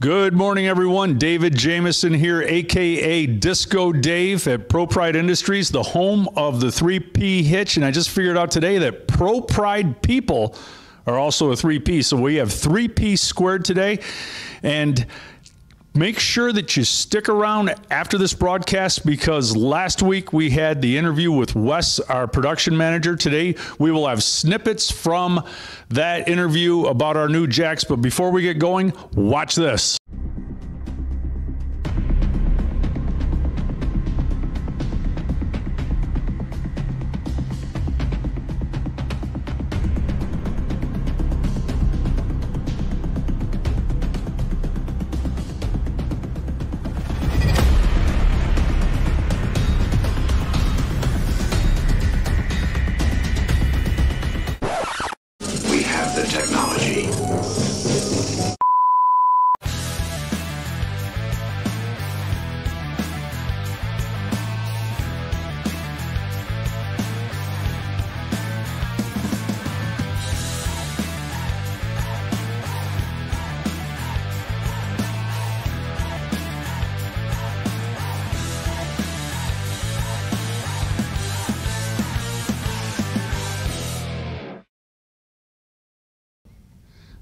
Good morning, everyone. David Jamison here, a.k.a. Disco Dave at ProPride Industries, the home of the 3P Hitch. And I just figured out today that ProPride people are also a 3P. So we have 3P squared today. And make sure that you stick around after this broadcast, because last week we had the interview with Wes, our production manager. Today we will have snippets from that interview about our new jacks. But before we get going, watch this.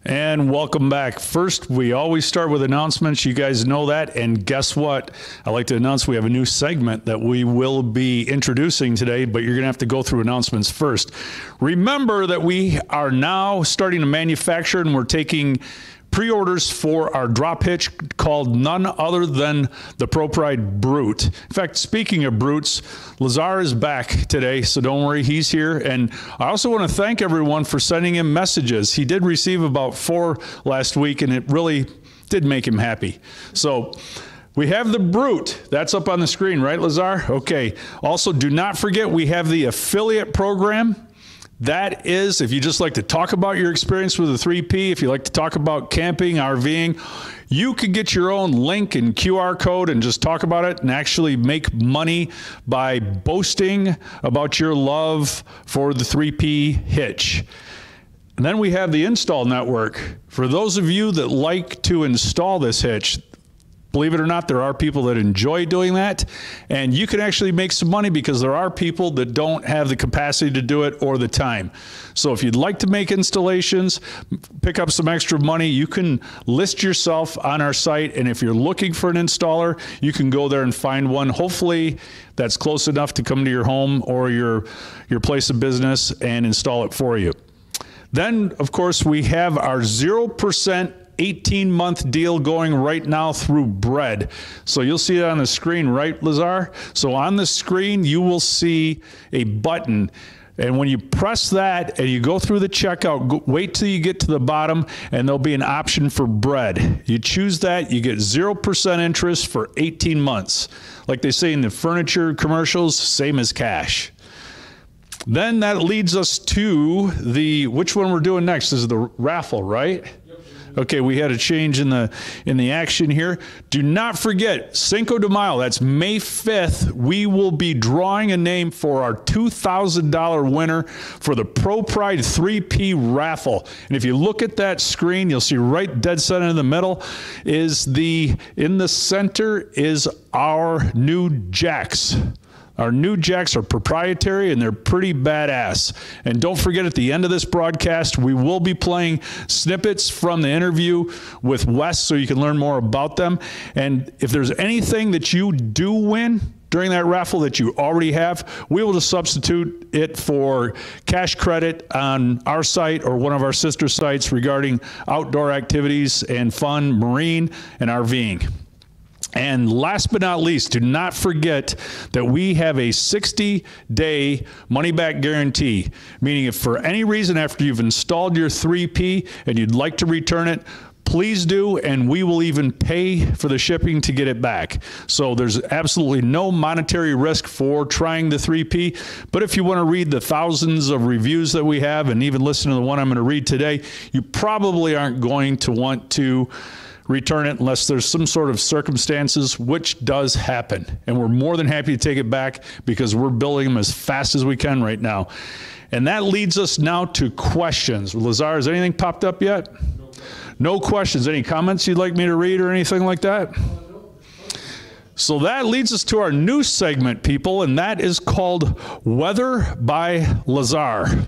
And welcome back. First, we always start with announcements. You guys know that. And guess what? I like to announce we have a new segment that we will be introducing today, but you're going to have to go through announcements first. Remember that we are now starting to manufacture, and we're taking pre-orders for our drop hitch called none other than the ProPride Brute. In fact, speaking of brutes, Lazar is back today, so don't worry, he's here. And I also want to thank everyone for sending him messages. He did receive about 4 last week, and it really did make him happy. So we have the Brute. That's up on the screen, right, Lazar? Okay. Also, do not forget we have the affiliate program. That is, if you just like to talk about your experience with a 3P, if you like to talk about camping, RVing, you could get your own link and QR code and just talk about it and actually make money by boasting about your love for the 3P hitch. And then we have the install network. For those of you that like to install this hitch, believe it or not, there are people that enjoy doing that, and you can actually make some money because there are people that don't have the capacity to do it or the time. So if you'd like to make installations, pick up some extra money, you can list yourself on our site, and if you're looking for an installer, you can go there and find one. Hopefully that's close enough to come to your home or your place of business and install it for you. Then, of course, we have our 0% 18-month deal going right now through Bread. So you'll see it on the screen, right, Lazar? So on the screen, you will see a button. And when you press that and you go through the checkout, wait till you get to the bottom and there'll be an option for Bread. You choose that, you get 0% interest for 18 months. Like they say in the furniture commercials, same as cash. Then that leads us to which one we're doing next? This is the Raffle, right? Okay, we had a change in the action here. Do not forget, Cinco de Mayo, that's May 5th, we will be drawing a name for our $2,000 winner for the ProPride 3P Raffle. And if you look at that screen, you'll see right dead center in the middle in the center is our new jacks. Our new jacks are proprietary and they're pretty badass. And don't forget, at the end of this broadcast, we will be playing snippets from the interview with Wes so you can learn more about them. And if there's anything that you do win during that raffle that you already have, we will just substitute it for cash credit on our site or one of our sister sites regarding outdoor activities and fun, marine, and RVing. And last but not least, do not forget that we have a 60-day money-back guarantee, meaning if for any reason after you've installed your 3P and you'd like to return it, please do, and we will even pay for the shipping to get it back. So there's absolutely no monetary risk for trying the 3P, but if you want to read the thousands of reviews that we have and even listen to the one I'm going to read today, you probably aren't going to want to return it unless there's some sort of circumstances, which does happen. And we're more than happy to take it back because we're building them as fast as we can right now. And that leads us now to questions. Lazar, has anything popped up yet? No questions. Any comments you'd like me to read or anything like that? So that leads us to our new segment, people, and that is called Weather by Lazar.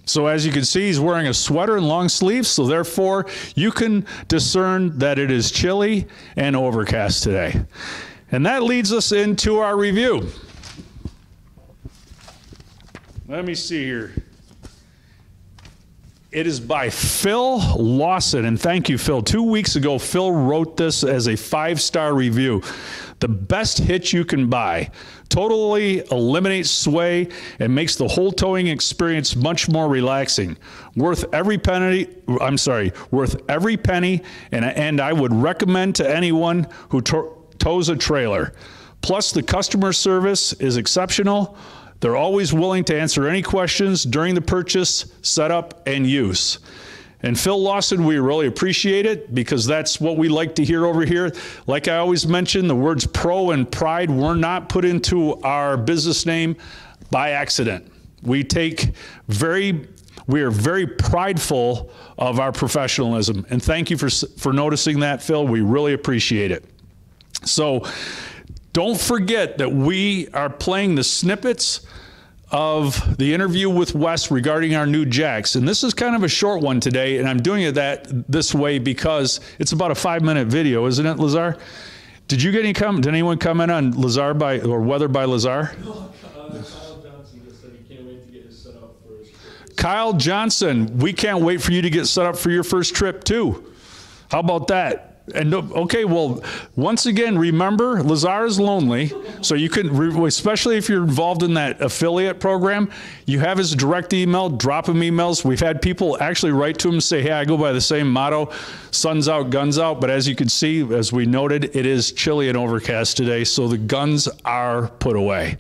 So as you can see, he's wearing a sweater and long sleeves, so therefore you can discern that it is chilly and overcast today. And that leads us into our review. Let me see here. It is by Phil Lawson, and thank you, Phil. 2 weeks ago, Phil wrote this as a 5-star review. The best hitch you can buy. Totally eliminates sway and makes the whole towing experience much more relaxing. Worth every penny, and I would recommend to anyone who tows a trailer. Plus, the customer service is exceptional. They're always willing to answer any questions during the purchase, setup, and use. And Phil Lawson, we really appreciate it because that's what we like to hear over here. Like I always mention, the words pro and pride were not put into our business name by accident. We are very prideful of our professionalism. And thank you for noticing that, Phil. We really appreciate it. So don't forget that we are playing the snippets of the interview with Wes regarding our new jacks. And this is kind of a short one today, and I'm doing it this way because it's about a 5-minute video, isn't it, Lazar? Did you get any comment? Did anyone comment on Lazar or Weather by Lazar? No, Kyle Johnson just said he can't wait to get his set up for his trip. Kyle Johnson, we can't wait for you to get set up for your first trip too. How about that? And okay, well, once again, remember, Lazar is lonely, so you can, especially if you're involved in that affiliate program, you have his direct email, drop him emails. We've had people actually write to him and say, hey, I go by the same motto, sun's out, guns out. But as you can see, as we noted, it is chilly and overcast today, so the guns are put away.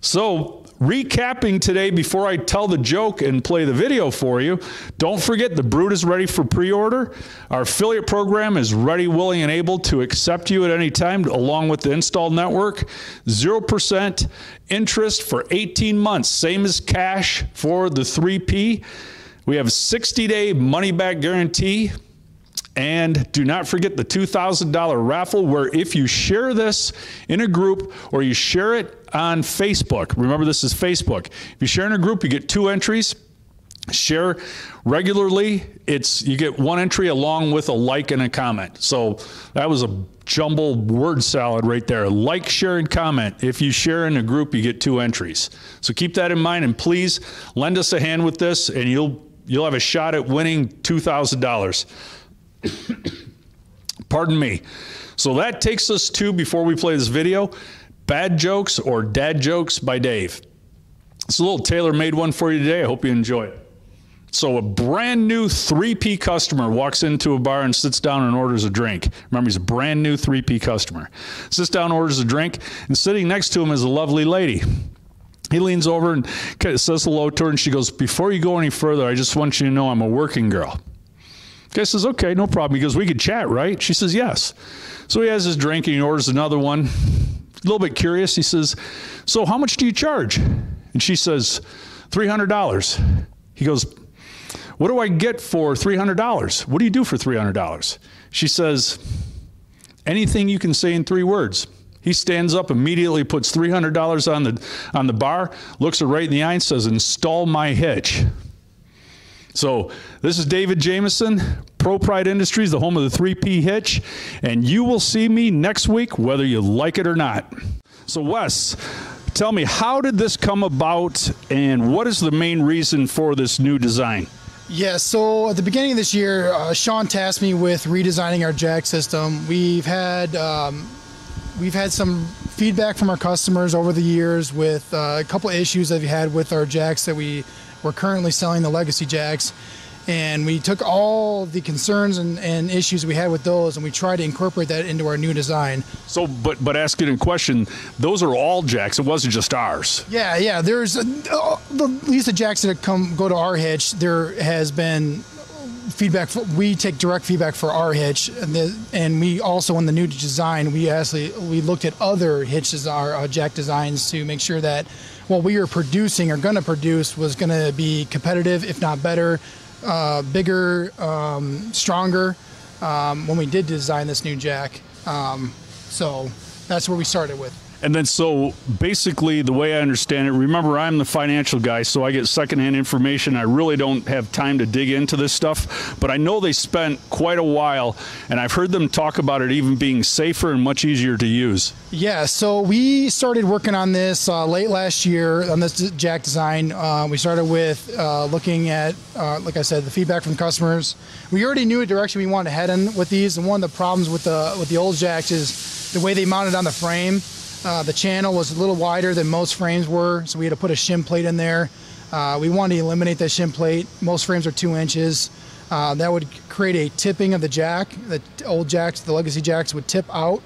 So, recapping today before I tell the joke and play the video for you, don't forget the Brute is ready for pre-order. Our affiliate program is ready, willing, and able to accept you at any time along with the install network. 0% interest for 18 months, same as cash for the 3P. We have a 60-day money-back guarantee. And do not forget the $2,000 raffle, where if you share this in a group or you share it on Facebook, remember this is Facebook. If you share in a group, you get 2 entries. Share regularly, you get 1 entry along with a like and a comment. So that was a jumbled word salad right there. Like, share, and comment. If you share in a group, you get 2 entries. So keep that in mind, and please lend us a hand with this, and you'll have a shot at winning $2,000. Pardon me. So that takes us to, before we play this video, Bad Jokes or Dad Jokes by Dave. It's a little tailor-made one for you today. I hope you enjoy it. So a brand new 3P customer walks into a bar and sits down and orders a drink. Remember, he's a brand new 3P customer. Sits down, orders a drink, and sitting next to him is a lovely lady. He leans over and says hello to her, and she goes, before you go any further, I just want you to know I'm a working girl. Guy says, okay, no problem. He goes, we could chat, right? She says, yes. So he has his drink and he orders another one. A little bit curious. He says, so how much do you charge? And she says, $300. He goes, what do I get for $300? What do you do for $300? She says, anything you can say in 3 words. He stands up, immediately puts $300 on the bar, looks her right in the eye and says, install my hitch. So this is David Jameson, ProPride Industries, the home of the 3P hitch, and you will see me next week, whether you like it or not. So Wes, tell me, how did this come about, and what is the main reason for this new design? Yeah, so at the beginning of this year, Sean tasked me with redesigning our jack system. We've had some feedback from our customers over the years with a couple of issues that we had with our jacks that we're currently selling, the legacy jacks, and we took all the concerns and issues we had with those, and we tried to incorporate that into our new design. So, but asking a question, those are all jacks. It wasn't just ours. Yeah. There's at least the jacks that go to our hitch. There has been we take direct feedback for our hitch, and we also, in the new design, we looked at other hitches, our jack designs, to make sure that what we were producing or going to produce was going to be competitive, if not better, bigger, stronger, when we did design this new jack. So that's where we started with. And then, so basically, the way I understand it, remember, I'm the financial guy, so I get secondhand information. I really don't have time to dig into this stuff, but I know they spent quite a while, and I've heard them talk about it even being safer and much easier to use. Yeah, so we started working on this late last year on this jack design. We started with looking at, like I said, the feedback from customers. We already knew a direction we wanted to head in with these, and one of the problems with the old jacks is the way they mounted on the frame. The channel was a little wider than most frames were, so we had to put a shim plate in there. We wanted to eliminate that shim plate. Most frames are 2 inches. That would create a tipping of the jack. The old jacks, the legacy jacks, would tip out,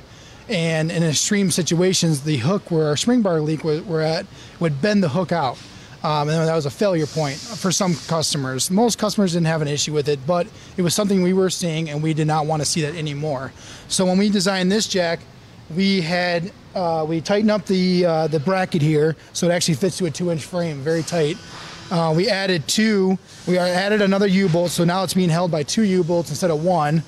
and in extreme situations, the hook where our spring bar leak were at would bend the hook out. And that was a failure point for some customers. Most customers didn't have an issue with it, but it was something we were seeing, and we did not want to see that anymore. So when we designed this jack, we tightened up the bracket here so it actually fits to a 2-inch frame, very tight. We added another U-bolt, so now it's being held by 2 U-bolts instead of 1.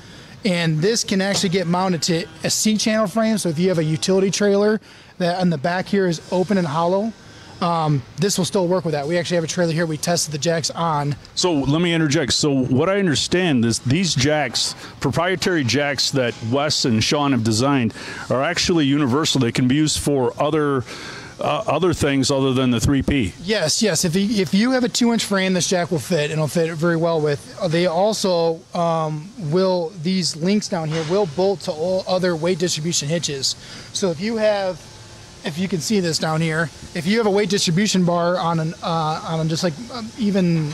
And this can actually get mounted to a C-channel frame, so if you have a utility trailer that on the back here is open and hollow, this will still work with that. We actually have a trailer here we tested the jacks on. So let me interject. So what I understand is these jacks, proprietary jacks that Wes and Sean have designed, are actually universal. They can be used for other things other than the 3P. Yes. If you have a 2-inch frame, this jack will fit, and it'll fit very well with. They also these links down here will bolt to all other weight distribution hitches. So if you can see this down here, if you have a weight distribution bar on just like even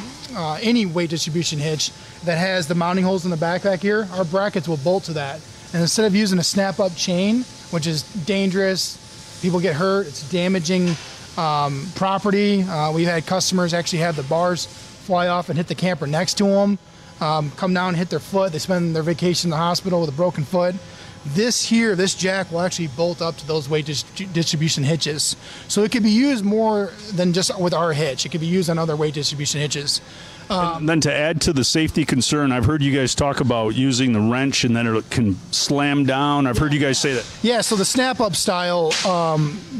any weight distribution hitch that has the mounting holes in the back here, our brackets will bolt to that. And instead of using a snap-up chain, which is dangerous, people get hurt, it's damaging property. We've had customers actually have the bars fly off and hit the camper next to them, come down and hit their foot. They spend their vacation in the hospital with a broken foot. This jack will actually bolt up to those weight distribution hitches. So it could be used more than just with our hitch. It could be used on other weight distribution hitches. And then to add to the safety concern, I've heard you guys talk about using the wrench and then it can slam down. I've heard you guys say that. Yeah, so the snap-up style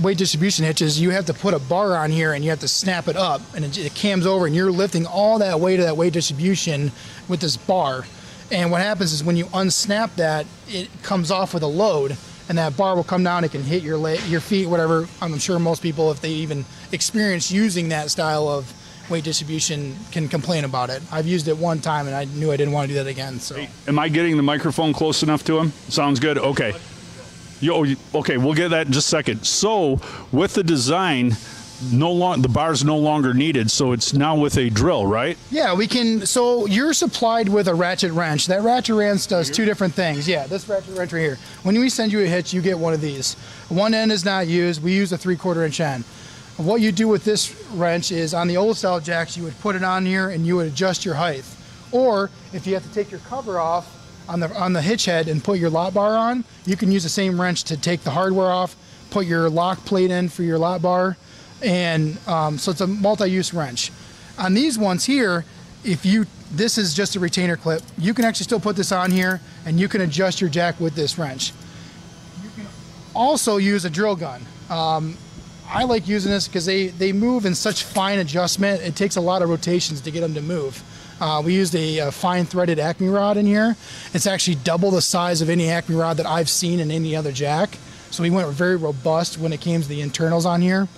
weight distribution hitches, you have to put a bar on here and you have to snap it up, and it cams over, and you're lifting all that weight of that weight distribution with this bar. And what happens is when you unsnap that, it comes off with a load, and that bar will come down. It can hit your feet, whatever. I'm sure most people, if they even experience using that style of weight distribution, can complain about it. I've used it one time, and I knew I didn't want to do that again. So, am I getting the microphone close enough to him? Sounds good. Okay. Okay, we'll get that in just a second. So, with the design, the bar's no longer needed, so it's now with a drill, right? Yeah, we can. So you're supplied with a ratchet wrench. That ratchet wrench does 2 different things. Yeah, this ratchet wrench right here. When we send you a hitch, you get one of these. One end is not used. We use a 3/4 inch end. What you do with this wrench is, on the old style jacks, you would put it on here and you would adjust your height. Or if you have to take your cover off on the hitch head and put your lot bar on, you can use the same wrench to take the hardware off, put your lock plate in for your lot bar. And so it's a multi-use wrench. On these ones here, this is just a retainer clip. You can actually still put this on here, and you can adjust your jack with this wrench. You can also use a drill gun. I like using this because they move in such fine adjustment. It takes a lot of rotations to get them to move. We used a fine threaded Acme rod in here. It's actually double the size of any Acme rod that I've seen in any other jack. So we went very robust when it came to the internals on here.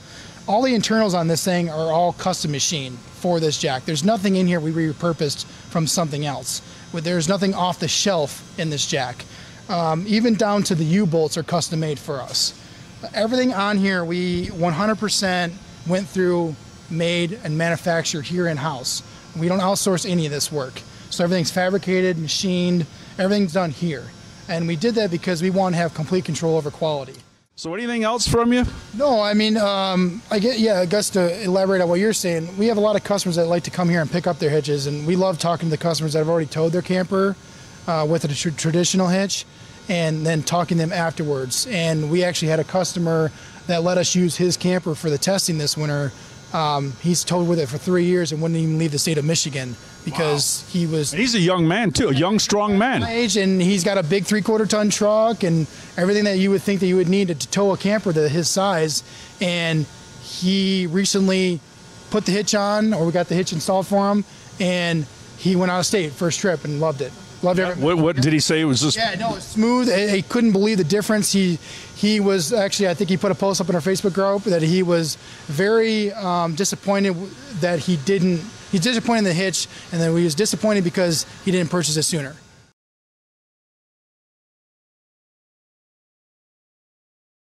All the internals on this thing are all custom machined for this jack. There's nothing in here we repurposed from something else. There's nothing off the shelf in this jack. Even down to the U-bolts are custom made for us. Everything on here we 100% went through, made, and manufactured here in-house. We don't outsource any of this work. So everything's fabricated, machined, everything's done here. And we did that because we want to have complete control over quality. So anything else from you? No, I mean, I guess to elaborate on what you're saying, we have a lot of customers that like to come here and pick up their hitches, and we love talking to the customers that have already towed their camper with a traditional hitch, and then talking to them afterwards. And we actually had a customer that let us use his camper for the testing this winter. He's towed with it for 3 years and wouldn't even leave the state of Michigan because he was. And he's a young man too, a young, strong man. My age, and he's got a big 3/4 ton truck and everything that you would think that you would need to tow a camper to his size. And he recently put the hitch on, or we got the hitch installed for him, and he went out of state first trip and loved it. Loved everything. What did he say? It was just It's smooth. He couldn't believe the difference. He was actually, I think he put a post up in our Facebook group that he was very disappointed that he didn't. He's disappointed in the hitch, and then he was disappointed because he didn't purchase it sooner.